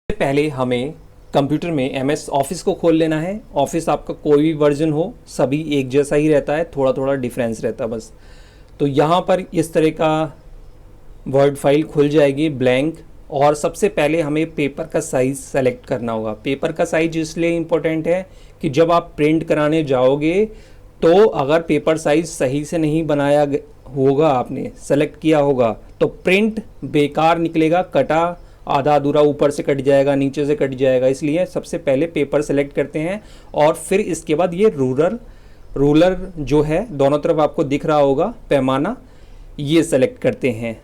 पहले हमें कंप्यूटर में एमएस ऑफिस को खोल लेना है। ऑफिस आपका कोई भी वर्जन हो, सभी एक जैसा ही रहता है, थोड़ा थोड़ा डिफरेंस रहता है बस। तो यहाँ पर इस तरह का वर्ड फाइल खुल जाएगी ब्लैंक। और सबसे पहले हमें पेपर का साइज़ सेलेक्ट करना होगा। पेपर का साइज इसलिए इम्पोर्टेंट है कि जब आप प्रिंट कराने जाओगे तो अगर पेपर साइज सही से नहीं बनाया होगा, आपने सेलेक्ट किया होगा, तो प्रिंट बेकार निकलेगा, कटा आधा अधूरा, ऊपर से कट जाएगा, नीचे से कट जाएगा। इसलिए सबसे पहले पेपर सेलेक्ट करते हैं और फिर इसके बाद ये रूलर जो है दोनों तरफ आपको दिख रहा होगा पैमाना, ये सेलेक्ट करते हैं,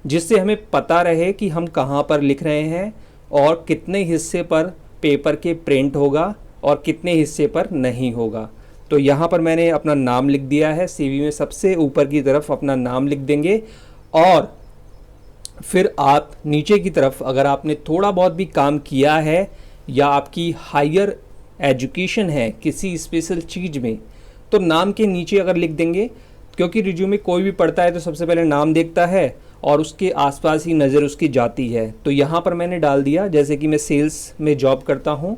जिससे हमें पता रहे कि हम कहाँ पर लिख रहे हैं और कितने हिस्से पर पेपर के प्रिंट होगा और कितने हिस्से पर नहीं होगा। तो यहाँ पर मैंने अपना नाम लिख दिया है। सीवी में सबसे ऊपर की तरफ अपना नाम लिख देंगे और फिर आप नीचे की तरफ अगर आपने थोड़ा बहुत भी काम किया है या आपकी हायर एजुकेशन है किसी स्पेशल चीज़ में, तो नाम के नीचे अगर लिख देंगे, क्योंकि रिज्यूमे कोई भी पढ़ता है तो सबसे पहले नाम देखता है और उसके आसपास ही नज़र उसकी जाती है। तो यहाँ पर मैंने डाल दिया, जैसे कि मैं सेल्स में जॉब करता हूँ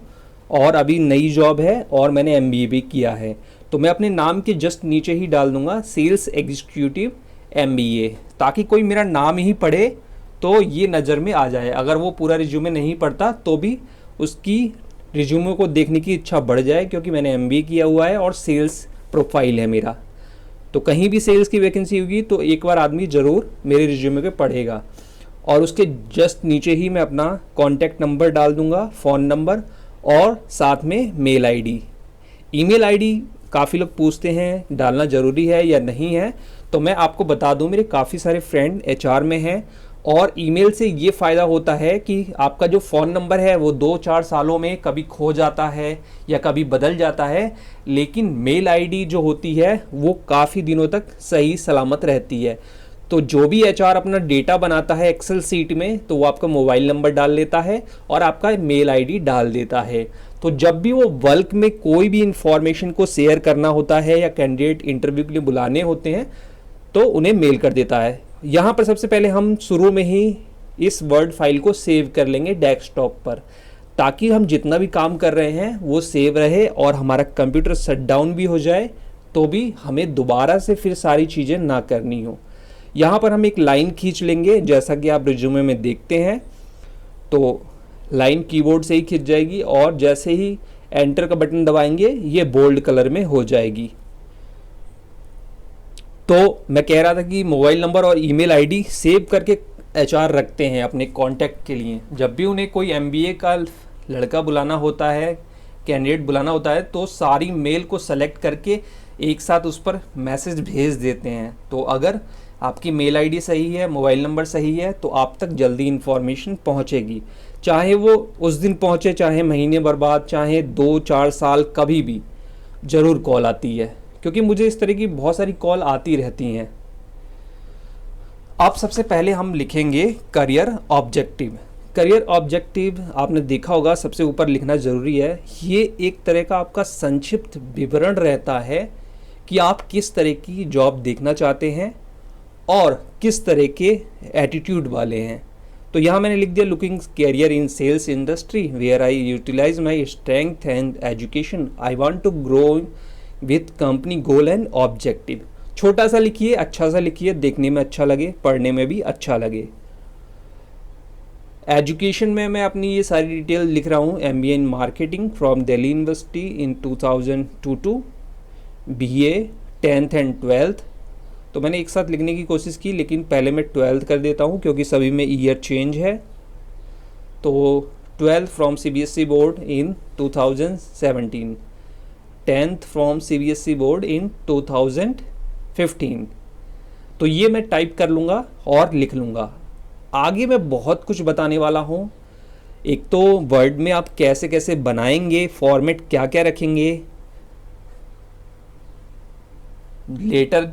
और अभी नई जॉब है और मैंने MBA भी किया है, तो मैं अपने नाम के जस्ट नीचे ही डाल दूँगा सेल्स एग्जीक्यूटिव MBA, ताकि कोई मेरा नाम ही पढ़े तो ये नज़र में आ जाए। अगर वो पूरा रिज्यूमे नहीं पढ़ता तो भी उसकी रिज्यूमे को देखने की इच्छा बढ़ जाए, क्योंकि मैंने MBA किया हुआ है और सेल्स प्रोफाइल है मेरा। तो कहीं भी सेल्स की वैकेंसी होगी तो एक बार आदमी ज़रूर मेरे रिज्यूमे को पढ़ेगा। और उसके जस्ट नीचे ही मैं अपना कॉन्टैक्ट नंबर डाल दूंगा, फ़ोन नंबर और साथ में मेल ID। ईमेल ID काफ़ी लोग पूछते हैं डालना ज़रूरी है या नहीं है, तो मैं आपको बता दूं, मेरे काफ़ी सारे फ्रेंड HR में हैं और ईमेल से ये फ़ायदा होता है कि आपका जो फ़ोन नंबर है वो 2-4 सालों में कभी खो जाता है या कभी बदल जाता है, लेकिन मेल ID जो होती है वो काफ़ी दिनों तक सही सलामत रहती है। तो जो भी HR अपना डेटा बनाता है एक्सेल सीट में, तो वो आपका मोबाइल नंबर डाल लेता है और आपका मेल ID डाल देता है। तो जब भी वो बल्क में कोई भी इंफॉर्मेशन को शेयर करना होता है या कैंडिडेट इंटरव्यू के लिए बुलाने होते हैं तो उन्हें मेल कर देता है। यहाँ पर सबसे पहले हम शुरू में ही इस वर्ड फाइल को सेव कर लेंगे डेस्कटॉप पर, ताकि हम जितना भी काम कर रहे हैं वो सेव रहे और हमारा कंप्यूटर शट डाउन भी हो जाए तो भी हमें दोबारा से फिर सारी चीज़ें ना करनी हो। यहाँ पर हम एक लाइन खींच लेंगे, जैसा कि आप रिज्यूमे में देखते हैं। तो लाइन कीबोर्ड से ही खिंच जाएगी और जैसे ही एंटर का बटन दबाएंगे ये बोल्ड कलर में हो जाएगी। तो मैं कह रहा था कि मोबाइल नंबर और ईमेल ID सेव करके HR रखते हैं अपने कांटेक्ट के लिए। जब भी उन्हें कोई MBA का लड़का बुलाना होता है, कैंडिडेट बुलाना होता है, तो सारी मेल को सेलेक्ट करके एक साथ उस पर मैसेज भेज देते हैं। तो अगर आपकी मेल ID सही है, मोबाइल नंबर सही है, तो आप तक जल्दी इन्फॉर्मेशन पहुंचेगी। चाहे वो उस दिन पहुंचे, चाहे महीने बर्बाद, चाहे 2-4 साल, कभी भी ज़रूर कॉल आती है, क्योंकि मुझे इस तरह की बहुत सारी कॉल आती रहती हैं। अब सबसे पहले हम लिखेंगे करियर ऑब्जेक्टिव। करियर ऑब्जेक्टिव आपने देखा होगा सबसे ऊपर लिखना ज़रूरी है। ये एक तरह का आपका संक्षिप्त विवरण रहता है कि आप किस तरह की जॉब देखना चाहते हैं और किस तरह के एटीट्यूड वाले हैं। तो यहाँ मैंने लिख दिया, looking career in sales industry where I utilize my strength and education, I want to grow with company goal and objective. छोटा सा लिखिए, अच्छा सा लिखिए, देखने में अच्छा लगे, पढ़ने में भी अच्छा लगे। एजुकेशन में मैं अपनी ये सारी डिटेल लिख रहा हूँ। MBA in marketing from Delhi university in 2002, BA 10th and 12th। तो मैंने एक साथ लिखने की कोशिश की, लेकिन पहले मैं 12th कर देता हूँ क्योंकि सभी में ईयर चेंज है। तो 12th from CBSE board in 2017, 10th from CBSE board in 2015। तो ये मैं टाइप कर लूँगा और लिख लूँगा। आगे मैं बहुत कुछ बताने वाला हूँ। एक तो वर्ड में आप कैसे कैसे बनाएंगे, फॉर्मेट क्या क्या रखेंगे, लेटर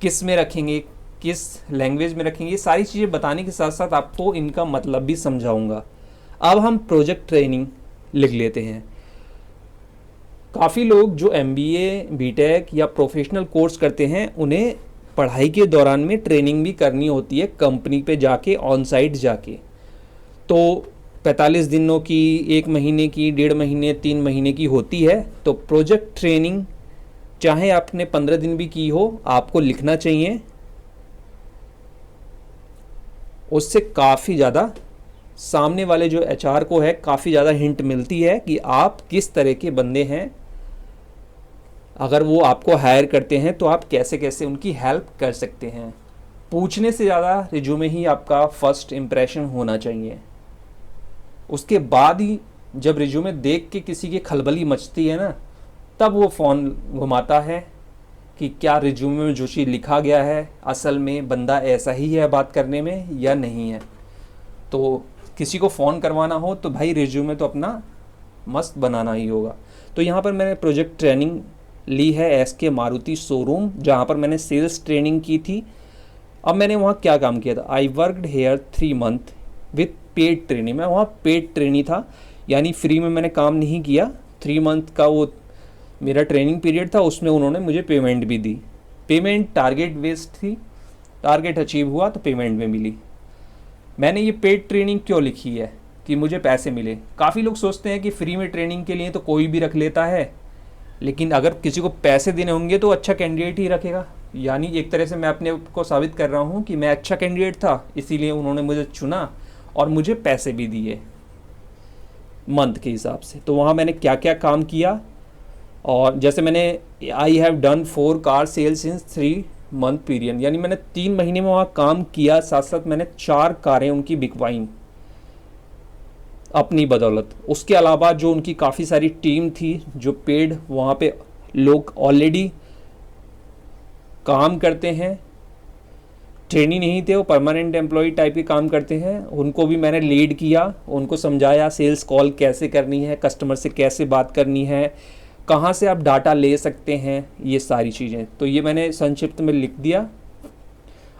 किस में रखेंगे, किस लैंग्वेज में रखेंगे, ये सारी चीज़ें बताने के साथ साथ आपको इनका मतलब भी समझाऊंगा। अब हम प्रोजेक्ट ट्रेनिंग लिख लेते हैं। काफ़ी लोग जो MBA, BTech या प्रोफेशनल कोर्स करते हैं, उन्हें पढ़ाई के दौरान में ट्रेनिंग भी करनी होती है कंपनी पे जाके, ऑन साइट जाके। तो 45 दिनों की, 1 महीने की, 1.5 महीने, 3 महीने की होती है। तो प्रोजेक्ट ट्रेनिंग चाहे आपने 15 दिन भी की हो, आपको लिखना चाहिए। उससे काफ़ी ज़्यादा सामने वाले जो एचआर को है काफ़ी ज़्यादा हिंट मिलती है कि आप किस तरह के बंदे हैं। अगर वो आपको हायर करते हैं तो आप कैसे कैसे उनकी हेल्प कर सकते हैं। पूछने से ज़्यादा रिज्यूमे ही आपका फर्स्ट इम्प्रेशन होना चाहिए। उसके बाद ही जब रिज्यूमे देख के किसी की खलबली मचती है ना, तब वो फ़ोन घुमाता है कि क्या रिज्यूमे में जो चीज़ लिखा गया है असल में बंदा ऐसा ही है बात करने में या नहीं है। तो किसी को फ़ोन करवाना हो तो भाई रिज्यूमे तो अपना मस्त बनाना ही होगा। तो यहाँ पर मैंने प्रोजेक्ट ट्रेनिंग ली है एसके मारुति शोरूम, जहाँ पर मैंने सेल्स ट्रेनिंग की थी। अब मैंने वहाँ क्या काम किया था, I worked here 3 month with paid training. मैं वहाँ पेड ट्रेनी था, यानी फ्री में मैंने काम नहीं किया। 3 मंथ का वो मेरा ट्रेनिंग पीरियड था, उसमें उन्होंने मुझे पेमेंट भी दी। पेमेंट टारगेट बेस्ड थी, टारगेट अचीव हुआ तो पेमेंट में मिली। मैंने ये पेड ट्रेनिंग क्यों लिखी है कि मुझे पैसे मिले। काफ़ी लोग सोचते हैं कि फ्री में ट्रेनिंग के लिए तो कोई भी रख लेता है, लेकिन अगर किसी को पैसे देने होंगे तो अच्छा कैंडिडेट ही रखेगा। यानी एक तरह से मैं अपने को साबित कर रहा हूँ कि मैं अच्छा कैंडिडेट था, इसीलिए उन्होंने मुझे चुना और मुझे पैसे भी दिए मंथ के हिसाब से। तो वहाँ मैंने क्या क्या काम किया, और जैसे मैंने I have done 4 car sales in 3 month period, यानी मैंने 3 महीने में वहाँ काम किया, साथ साथ मैंने 4 कारें उनकी बिकवाई अपनी बदौलत। उसके अलावा जो उनकी काफ़ी सारी टीम थी, जो पेड वहाँ पे लोग ऑलरेडी काम करते हैं, ट्रेनी नहीं थे, वो परमानेंट एम्प्लॉय टाइप के काम करते हैं, उनको भी मैंने लीड किया, उनको समझाया सेल्स कॉल कैसे करनी है, कस्टमर से कैसे बात करनी है, कहाँ से आप डाटा ले सकते हैं, ये सारी चीज़ें। तो ये मैंने संक्षिप्त में लिख दिया।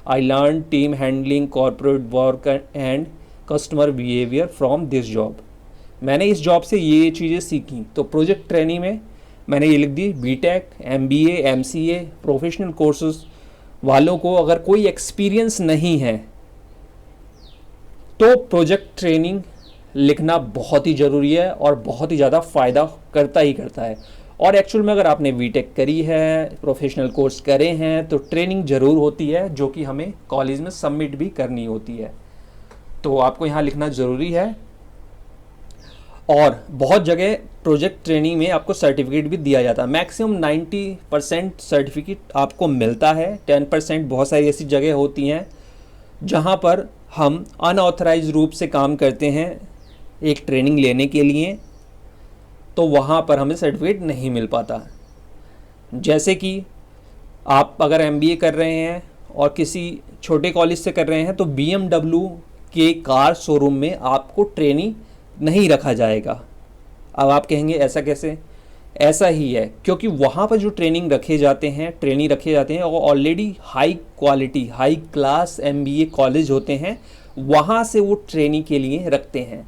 I learn team handling, corporate work and customer behaviour from this job. मैंने इस जॉब से ये चीज़ें सीखी। तो प्रोजेक्ट ट्रेनिंग में मैंने ये लिख दी, BTech, MBA, MCA, professional courses वालों को अगर कोई एक्सपीरियंस नहीं है तो प्रोजेक्ट ट्रेनिंग लिखना बहुत ही ज़रूरी है और बहुत ही ज़्यादा फ़ायदा करता ही करता है। और एक्चुअल में अगर आपने बीटेक करी है, प्रोफेशनल कोर्स करे हैं, तो ट्रेनिंग ज़रूर होती है जो कि हमें कॉलेज में सबमिट भी करनी होती है। तो आपको यहाँ लिखना ज़रूरी है। और बहुत जगह प्रोजेक्ट ट्रेनिंग में आपको सर्टिफिकेट भी दिया जाता है। मैक्सिमम 90% सर्टिफिकेट आपको मिलता है, 10% बहुत सारी ऐसी जगह होती हैं जहाँ पर हम अनऑथराइज रूप से काम करते हैं एक ट्रेनिंग लेने के लिए, तो वहाँ पर हमें सर्टिफिकेट नहीं मिल पाता। जैसे कि आप अगर एमबीए कर रहे हैं और किसी छोटे कॉलेज से कर रहे हैं, तो BMW के कार शोरूम में आपको ट्रेनी नहीं रखा जाएगा। अब आप कहेंगे ऐसा कैसे? ऐसा ही है, क्योंकि वहाँ पर जो ट्रेनी रखे जाते हैं वो already high quality, high class MBA college होते हैं, वहाँ से वो ट्रेनी के लिए रखते हैं।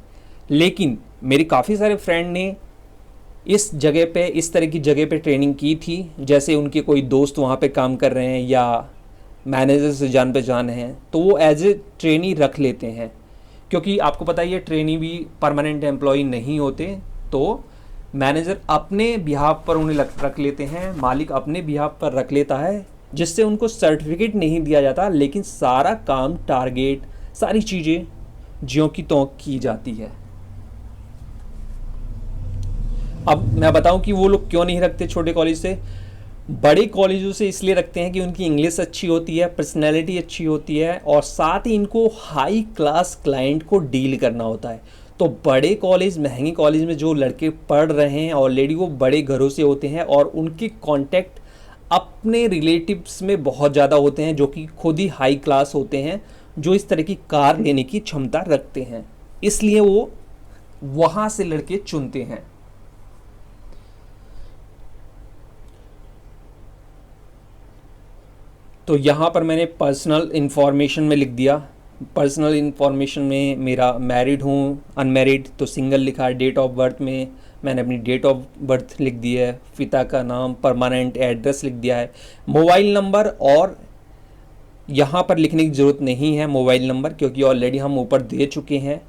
लेकिन मेरे काफ़ी सारे फ्रेंड ने इस जगह पे, इस तरह की जगह पे ट्रेनिंग की थी, जैसे उनके कोई दोस्त वहाँ पे काम कर रहे हैं या मैनेजर से जान पहचान है, तो वो एज ए ट्रेनी रख लेते हैं। क्योंकि आपको पता ही है ट्रेनी भी परमानेंट एम्प्लॉय नहीं होते, तो मैनेजर अपने बिहाफ पर उन्हें रख लेते हैं, मालिक अपने बिहाफ पर रख लेता है, जिससे उनको सर्टिफिकेट नहीं दिया जाता, लेकिन सारा काम, टारगेट, सारी चीज़ें ज्यों की त्यों की जाती है। अब मैं बताऊं कि वो लोग क्यों नहीं रखते छोटे कॉलेज से। बड़े कॉलेजों से इसलिए रखते हैं कि उनकी इंग्लिश अच्छी होती है, पर्सनैलिटी अच्छी होती है, और साथ ही इनको हाई क्लास क्लाइंट को डील करना होता है। तो बड़े कॉलेज, महंगे कॉलेज में जो लड़के पढ़ रहे हैं ऑलरेडी, वो बड़े घरों से होते हैं और उनके कॉन्टैक्ट अपने रिलेटिव्स में बहुत ज़्यादा होते हैं, जो कि खुद ही हाई क्लास होते हैं, जो इस तरह की कार लेने की क्षमता रखते हैं। इसलिए वो वहाँ से लड़के चुनते हैं। तो यहाँ पर मैंने पर्सनल इन्फॉर्मेशन में लिख दिया। पर्सनल इन्फॉर्मेशन में मेरा मैरिड हूँ, अनमैरिड तो सिंगल लिखा है। डेट ऑफ बर्थ में मैंने अपनी डेट ऑफ बर्थ लिख दी है, पिता का नाम, परमानेंट एड्रेस लिख दिया है, मोबाइल नंबर, और यहाँ पर लिखने की ज़रूरत नहीं है मोबाइल नंबर, क्योंकि ऑलरेडी हम ऊपर दे चुके हैं।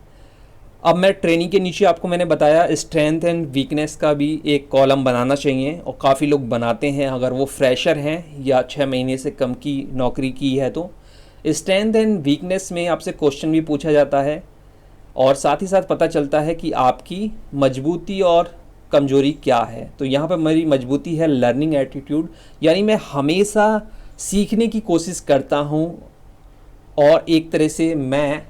अब मैं ट्रेनिंग के नीचे आपको मैंने बताया स्ट्रेंथ एंड वीकनेस का भी एक कॉलम बनाना चाहिए, और काफ़ी लोग बनाते हैं अगर वो फ्रेशर हैं या 6 महीने से कम की नौकरी की है। तो स्ट्रेंथ एंड वीकनेस में आपसे क्वेश्चन भी पूछा जाता है, और साथ ही साथ पता चलता है कि आपकी मजबूती और कमजोरी क्या है। तो यहाँ पर मेरी मजबूती है लर्निंग एटीट्यूड, यानी मैं हमेशा सीखने की कोशिश करता हूँ, और एक तरह से मैं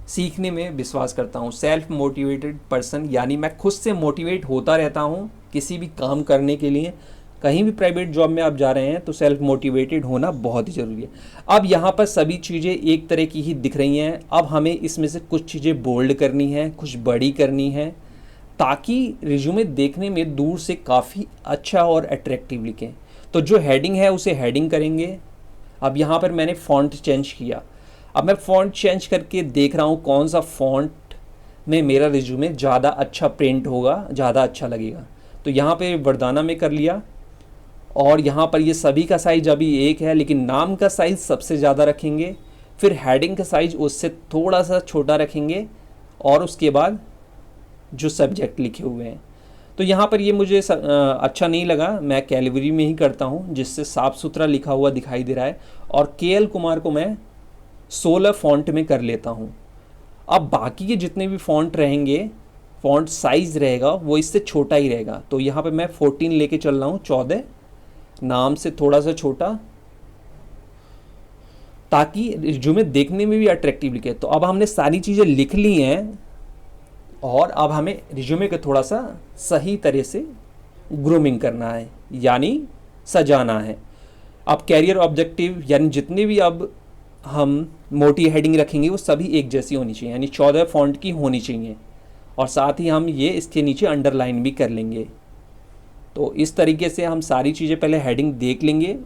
सीखने में विश्वास करता हूँ। सेल्फ मोटिवेटेड पर्सन, यानी मैं खुद से मोटिवेट होता रहता हूँ किसी भी काम करने के लिए। कहीं भी प्राइवेट जॉब में आप जा रहे हैं तो सेल्फ मोटिवेटेड होना बहुत ही ज़रूरी है। अब यहाँ पर सभी चीज़ें एक तरह की ही दिख रही हैं, अब हमें इसमें से कुछ चीज़ें बोल्ड करनी है, कुछ बड़ी करनी है, ताकि रिज्यूमे देखने में दूर से काफ़ी अच्छा और अट्रैक्टिव लिखें। तो जो हेडिंग है उसे हेडिंग करेंगे। अब यहाँ पर मैंने फ़ॉन्ट चेंज किया, अब मैं फ़ॉन्ट चेंज करके देख रहा हूँ कौन सा फ़ॉन्ट में मेरा रिज्यूमे ज़्यादा अच्छा प्रिंट होगा, ज़्यादा अच्छा लगेगा। तो यहाँ पे वर्दाना में कर लिया, और यहाँ पर ये सभी का साइज अभी एक है, लेकिन नाम का साइज़ सबसे ज़्यादा रखेंगे, फिर हेडिंग का साइज उससे थोड़ा सा छोटा रखेंगे, और उसके बाद जो सब्जेक्ट लिखे हुए हैं। तो यहाँ पर ये मुझे अच्छा नहीं लगा, मैं कैलवरी में ही करता हूँ जिससे साफ़ सुथरा लिखा हुआ दिखाई दे रहा है, और KL कुमार को मैं 16 फ़ॉन्ट में कर लेता हूँ। अब बाकी के जितने भी फ़ॉन्ट रहेंगे, फ़ॉन्ट साइज़ रहेगा वो इससे छोटा ही रहेगा। तो यहाँ पे मैं 14 लेके चल रहा हूँ, 14 नाम से थोड़ा सा छोटा, ताकि रिज्यूमे देखने में भी अट्रैक्टिव लिखे। तो अब हमने सारी चीज़ें लिख ली हैं, और अब हमें रिज्यूमे को थोड़ा सा सही तरह से ग्रूमिंग करना है, यानी सजाना है। अब कैरियर ऑब्जेक्टिव, यानी जितने भी अब हम मोटी हेडिंग रखेंगे वो सभी एक जैसी होनी चाहिए, यानी 14 फ़ॉन्ट की होनी चाहिए, और साथ ही हम ये इसके नीचे अंडरलाइन भी कर लेंगे। तो इस तरीके से हम सारी चीज़ें पहले हेडिंग देख लेंगे,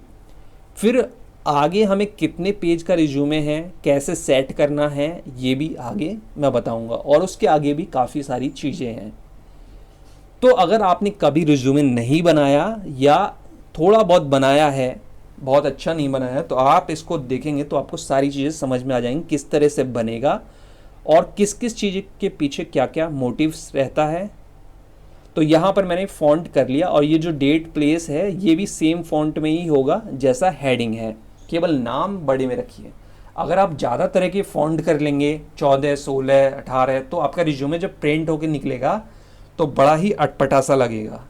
फिर आगे हमें कितने पेज का रिज्यूमे है, कैसे सेट करना है, ये भी आगे मैं बताऊंगा, और उसके आगे भी काफ़ी सारी चीज़ें हैं। तो अगर आपने कभी रिज्यूमे नहीं बनाया या थोड़ा बहुत बनाया है, बहुत अच्छा नहीं बनाया, तो आप इसको देखेंगे तो आपको सारी चीज़ें समझ में आ जाएंगी किस तरह से बनेगा, और किस किस चीज़ के पीछे क्या क्या मोटिव्स रहता है। तो यहाँ पर मैंने फ़ॉन्ट कर लिया, और ये जो डेट प्लेस है ये भी सेम फ़ॉन्ट में ही होगा जैसा हेडिंग है, केवल नाम बड़े में रखिए। अगर आप ज़्यादा तरह के फ़ॉन्ट कर लेंगे 14, 16, 18, तो आपका रिज्यूमे जब प्रिंट होकर निकलेगा तो बड़ा ही अटपटा सा लगेगा,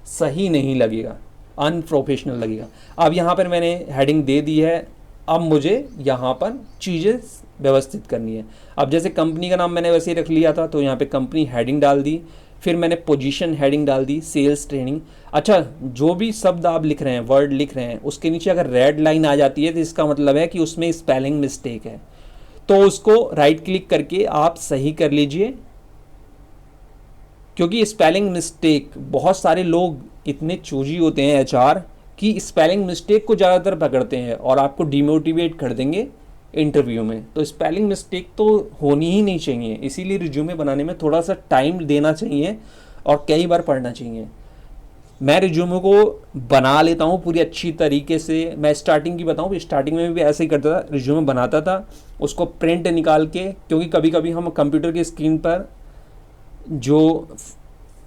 सही नहीं लगेगा, अनप्रोफेशनल लगेगा। अब यहाँ पर मैंने हेडिंग दे दी है, अब मुझे यहाँ पर चीज़ें व्यवस्थित करनी है। अब जैसे कंपनी का नाम मैंने वैसे ही रख लिया था, तो यहाँ पे कंपनी हेडिंग डाल दी, फिर मैंने पोजीशन हेडिंग डाल दी, सेल्स ट्रेनिंग। अच्छा, जो भी शब्द आप लिख रहे हैं, वर्ड लिख रहे हैं, उसके नीचे अगर रेड लाइन आ जाती है तो इसका मतलब है कि उसमें स्पेलिंग मिस्टेक है, तो उसको राइट क्लिक करके आप सही कर लीजिए। क्योंकि स्पेलिंग मिस्टेक, बहुत सारे लोग इतने चूजी होते हैं HR कि स्पेलिंग मिस्टेक को ज़्यादातर पकड़ते हैं और आपको डिमोटिवेट कर देंगे इंटरव्यू में। तो स्पेलिंग मिस्टेक तो होनी ही नहीं चाहिए, इसीलिए रिज्यूमे बनाने में थोड़ा सा टाइम देना चाहिए और कई बार पढ़ना चाहिए। मैं रिज्यूमे को बना लेता हूँ पूरी अच्छी तरीके से। मैं स्टार्टिंग की बताऊँ, स्टार्टिंग में भी ऐसे ही करता था, रिज्यूमे बनाता था, उसको प्रिंट निकाल के, क्योंकि कभी कभी हम कंप्यूटर की स्क्रीन पर जो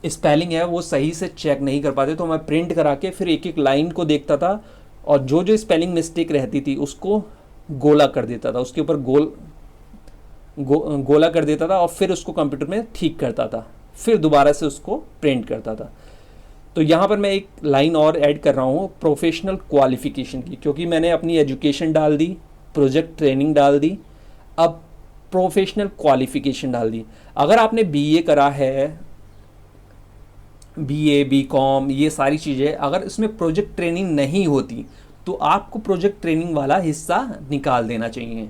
स्पेलिंग है वो सही से चेक नहीं कर पाते, तो मैं प्रिंट करा के फिर एक एक लाइन को देखता था, और जो जो स्पेलिंग मिस्टेक रहती थी उसको गोला कर देता था, उसके ऊपर गोला कर देता था, और फिर उसको कंप्यूटर में ठीक करता था, फिर दोबारा से उसको प्रिंट करता था। तो यहाँ पर मैं एक लाइन और ऐड कर रहा हूँ प्रोफेशनल क्वालिफिकेशन की, क्योंकि मैंने अपनी एजुकेशन डाल दी, प्रोजेक्ट ट्रेनिंग डाल दी, अब प्रोफेशनल क्वालिफिकेशन डाल दी। अगर आपने BA करा है, BA BCom, ये सारी चीज़ें, अगर इसमें प्रोजेक्ट ट्रेनिंग नहीं होती तो आपको प्रोजेक्ट ट्रेनिंग वाला हिस्सा निकाल देना चाहिए,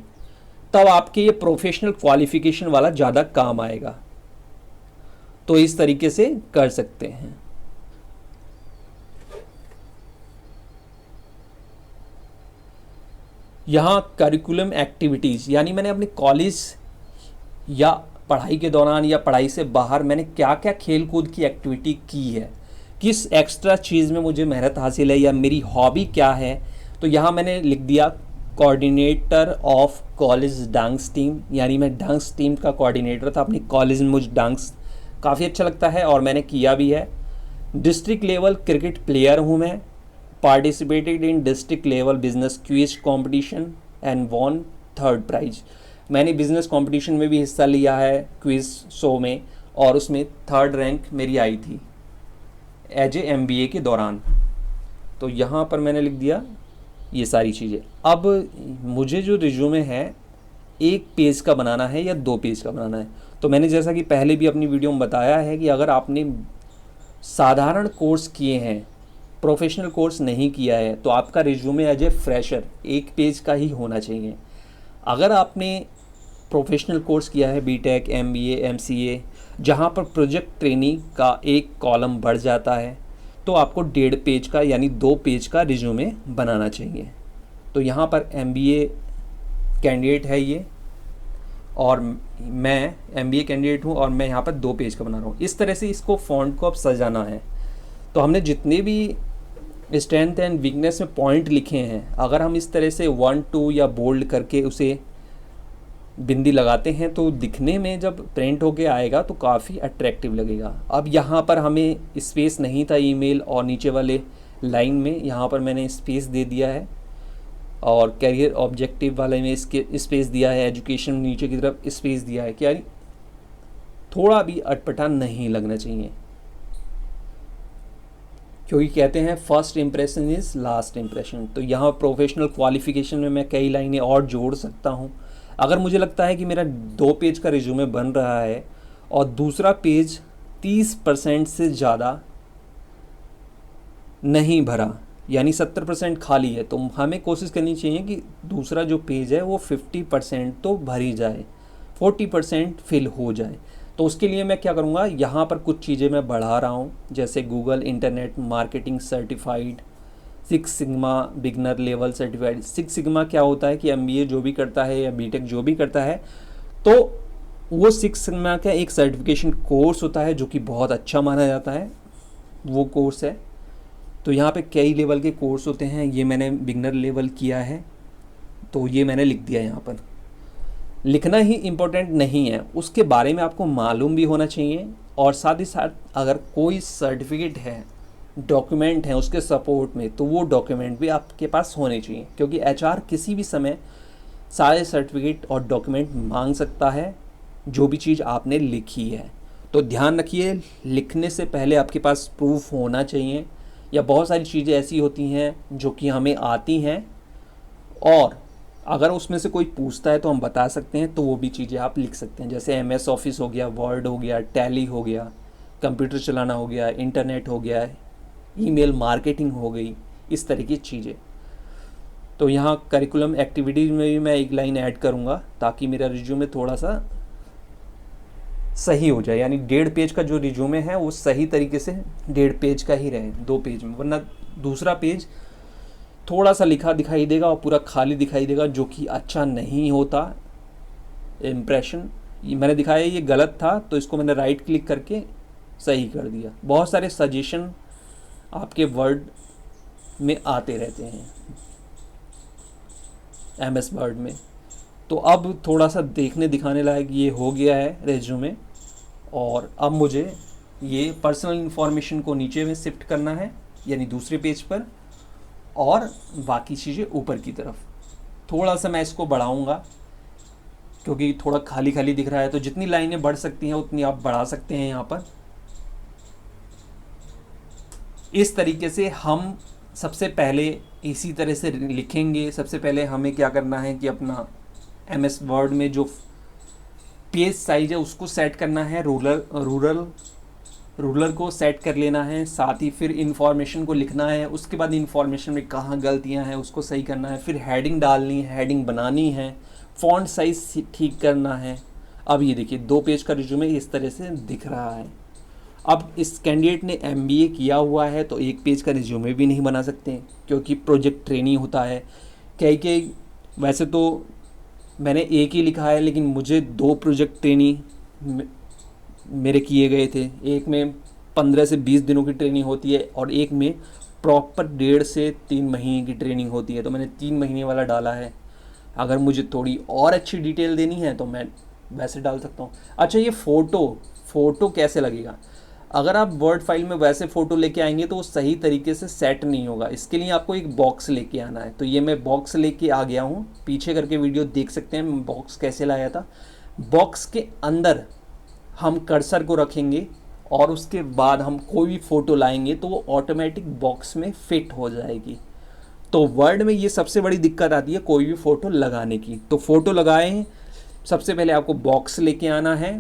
तब आपके ये प्रोफेशनल क्वालिफिकेशन वाला ज़्यादा काम आएगा। तो इस तरीके से कर सकते हैं। यहाँ करिकुलम एक्टिविटीज़, यानी मैंने अपने कॉलेज या पढ़ाई के दौरान या पढ़ाई से बाहर मैंने क्या क्या खेल कूद की एक्टिविटी की है, किस एक्स्ट्रा चीज़ में मुझे मेहनत हासिल है, या मेरी हॉबी क्या है। तो यहाँ मैंने लिख दिया coordinator of college dance team, यानी मैं डांस टीम का कोऑर्डिनेटर था अपनी कॉलेज में। मुझे डांस काफ़ी अच्छा लगता है और मैंने किया भी है। डिस्ट्रिक्ट लेवल क्रिकेट प्लेयर हूँ मैं। Participated in district level business quiz competition and won third prize. मैंने बिजनेस कंपटीशन में भी हिस्सा लिया है क्विज शो में, और उसमें थर्ड रैंक मेरी आई थी एज ए MBA के दौरान। तो यहाँ पर मैंने लिख दिया ये सारी चीज़ें। अब मुझे जो रिज्यूमे है 1 पेज का बनाना है या 2 पेज का बनाना है। तो मैंने जैसा कि पहले भी अपनी वीडियो में बताया है कि अगर आपने साधारण कोर्स किए हैं, प्रोफेशनल कोर्स नहीं किया है, तो आपका resume as a fresher 1 page का ही होना चाहिए। अगर आपने प्रोफेशनल कोर्स किया है BTech MBA MCA, जहाँ पर प्रोजेक्ट ट्रेनिंग का एक कॉलम बढ़ जाता है, तो आपको 1.5 पेज का यानी 2 पेज का रिज्यूमे बनाना चाहिए। तो यहाँ पर MBA कैंडिडेट है ये, और मैं MBA कैंडिडेट हूँ और मैं यहाँ पर 2 पेज का बना रहा हूँ। इस तरह से इसको फ़ॉन्ट को अब सजाना है। तो हमने जितने भी स्ट्रेंथ एंड वीकनेस में पॉइंट लिखे हैं, अगर हम इस तरह से 1 2 या बोल्ड करके उसे बिंदी लगाते हैं तो दिखने में जब प्रिंट होके आएगा तो काफ़ी अट्रैक्टिव लगेगा। अब यहाँ पर हमें स्पेस नहीं था ईमेल और नीचे वाले लाइन में, यहाँ पर मैंने स्पेस दे दिया है, और कैरियर ऑब्जेक्टिव वाले में इसके स्पेस दिया है, एजुकेशन नीचे की तरफ स्पेस दिया है, क्या थोड़ा भी अटपटा नहीं लगना चाहिए, क्योंकि कहते हैं first impression is last impression. तो यहाँ प्रोफेशनल क्वालिफ़िकेशन में मैं कई लाइनें और जोड़ सकता हूँ। अगर मुझे लगता है कि मेरा 2 पेज का रिज्यूमे बन रहा है और दूसरा पेज 30% से ज़्यादा नहीं भरा, यानी 70% खाली है, तो हमें कोशिश करनी चाहिए कि दूसरा जो पेज है वो 50% तो भरी जाए, 40% फिल हो जाए। तो उसके लिए मैं क्या करूँगा, यहाँ पर कुछ चीज़ें मैं बढ़ा रहा हूँ, जैसे Google internet marketing certified, 6 sigma beginner level certified. 6 sigma क्या होता है कि MBA जो भी करता है या BTech जो भी करता है, तो वो 6 सिग्मा का एक सर्टिफिकेशन कोर्स होता है जो कि बहुत अच्छा माना जाता है, वो कोर्स है। तो यहाँ पे कई लेवल के कोर्स होते हैं, ये मैंने बिगनर लेवल किया है, तो ये मैंने लिख दिया। यहाँ पर लिखना ही इम्पोर्टेंट नहीं है, उसके बारे में आपको मालूम भी होना चाहिए, और साथ ही साथ अगर कोई सर्टिफिकेट है, डॉक्यूमेंट हैं उसके सपोर्ट में, तो वो डॉक्यूमेंट भी आपके पास होने चाहिए, क्योंकि HR किसी भी समय सारे सर्टिफिकेट और डॉक्यूमेंट मांग सकता है जो भी चीज़ आपने लिखी है। तो ध्यान रखिए, लिखने से पहले आपके पास प्रूफ होना चाहिए, या बहुत सारी चीज़ें ऐसी होती हैं जो कि हमें आती हैं और अगर उसमें से कोई पूछता है तो हम बता सकते हैं, तो वो भी चीज़ें आप लिख सकते हैं। जैसे MS ऑफिस हो गया, वर्ड हो गया, टैली हो गया, कंप्यूटर चलाना हो गया, इंटरनेट हो गया, ईमेल मार्केटिंग हो गई, इस तरह की चीज़ें। तो यहाँ करिकुलम एक्टिविटीज़ में भी मैं एक लाइन ऐड करूँगा ताकि मेरा रिज्यूमे थोड़ा सा सही हो जाए, यानी 1.5 पेज का जो रिज्यूमे है वो सही तरीके से 1.5 पेज का ही रहे 2 पेज में, वरना दूसरा पेज थोड़ा सा लिखा दिखाई देगा और पूरा खाली दिखाई देगा, जो कि अच्छा नहीं होता। इम्प्रेशन मैंने दिखाया ये गलत था, तो इसको मैंने राइट क्लिक करके सही कर दिया। बहुत सारे सजेशन आपके वर्ड में आते रहते हैं MS वर्ड में। तो अब थोड़ा सा देखने दिखाने लायक ये हो गया है रेज्यूमे, और अब मुझे ये पर्सनल इन्फॉर्मेशन को नीचे में शिफ्ट करना है, यानी दूसरे पेज पर, और बाकी चीज़ें ऊपर की तरफ। थोड़ा सा मैं इसको बढ़ाऊंगा क्योंकि थोड़ा खाली खाली दिख रहा है, तो जितनी लाइनें बढ़ सकती हैं उतनी आप बढ़ा सकते हैं। यहाँ पर इस तरीके से हम सबसे पहले इसी तरह से लिखेंगे। सबसे पहले हमें क्या करना है कि अपना MS वर्ड में जो पेज साइज है उसको सेट करना है, रूरल को सेट कर लेना है, साथ ही फिर इन्फॉर्मेशन को लिखना है। उसके बाद इन्फॉर्मेशन में कहाँ गलतियाँ हैं उसको सही करना है, फिर हेडिंग डालनी है, हेडिंग बनानी है, फ़ॉन्ट साइज ठीक करना है। अब ये देखिए 2 पेज का रिज्यूमे इस तरह से दिख रहा है। अब इस कैंडिडेट ने MBA किया हुआ है तो 1 पेज का रिज्यूमे भी नहीं बना सकते, क्योंकि प्रोजेक्ट ट्रेनिंग होता है। कई वैसे तो मैंने एक ही लिखा है, लेकिन मुझे 2 प्रोजेक्ट ट्रेनिंग मेरे किए गए थे। एक में 15 से 20 दिनों की ट्रेनिंग होती है और एक में प्रॉपर 1.5 से 3 महीने की ट्रेनिंग होती है, तो मैंने 3 महीने वाला डाला है। अगर मुझे थोड़ी और अच्छी डिटेल देनी है तो मैं वैसे डाल सकता हूँ। अच्छा, ये फ़ोटो कैसे लगेगा? अगर आप वर्ड फाइल में वैसे फ़ोटो लेके आएंगे तो वो सही तरीके से सेट नहीं होगा। इसके लिए आपको एक बॉक्स लेके आना है। तो ये मैं बॉक्स लेके आ गया हूँ, पीछे करके वीडियो देख सकते हैं मैं बॉक्स कैसे लाया था। बॉक्स के अंदर हम कर्सर को रखेंगे और उसके बाद हम कोई भी फ़ोटो लाएंगे तो वो ऑटोमेटिक बॉक्स में फिट हो जाएगी। तो वर्ड में ये सबसे बड़ी दिक्कत आती है कोई भी फ़ोटो लगाने की। तो फ़ोटो लगाएं, सबसे पहले आपको बॉक्स लेके आना है।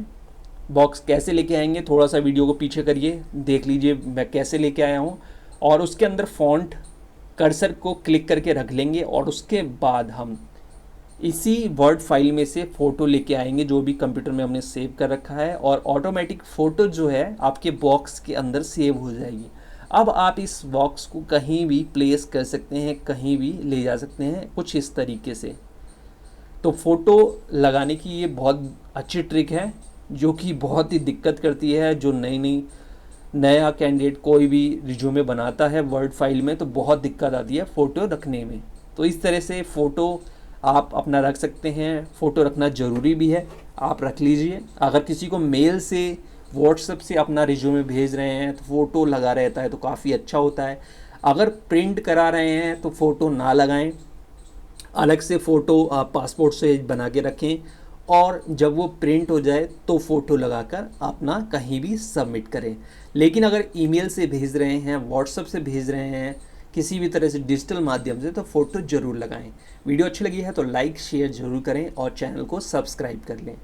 बॉक्स कैसे लेके आएंगे, थोड़ा सा वीडियो को पीछे करिए, देख लीजिए मैं कैसे लेके आया हूँ। और उसके अंदर फ़ॉन्ट कर्सर को क्लिक करके रख लेंगे और उसके बाद हम इसी वर्ड फाइल में से फ़ोटो लेके आएंगे जो भी कंप्यूटर में हमने सेव कर रखा है, और ऑटोमेटिक फ़ोटो जो है आपके बॉक्स के अंदर सेव हो जाएगी। अब आप इस बॉक्स को कहीं भी प्लेस कर सकते हैं, कहीं भी ले जा सकते हैं, कुछ इस तरीके से। तो फ़ोटो लगाने की ये बहुत अच्छी ट्रिक है जो कि बहुत ही दिक्कत करती है। जो नया कैंडिडेट कोई भी रिज्यूमे बनाता है वर्ड फाइल में तो बहुत दिक्कत आती है फ़ोटो रखने में। तो इस तरह से फ़ोटो आप अपना रख सकते हैं। फ़ोटो रखना ज़रूरी भी है, आप रख लीजिए। अगर किसी को मेल से व्हाट्सएप से अपना रिज्यूमे भेज रहे हैं तो फ़ोटो लगा रहता है तो काफ़ी अच्छा होता है। अगर प्रिंट करा रहे हैं तो फ़ोटो ना लगाएं, अलग से फ़ोटो आप पासपोर्ट से बना के रखें, और जब वो प्रिंट हो जाए तो फ़ोटो लगाकर अपना कहीं भी सबमिट करें। लेकिन अगर ईमेल से भेज रहे हैं, व्हाट्सएप से भेज रहे हैं, किसी भी तरह से डिजिटल माध्यम से, तो फ़ोटो ज़रूर लगाएं। वीडियो अच्छी लगी है तो लाइक शेयर ज़रूर करें और चैनल को सब्सक्राइब कर लें।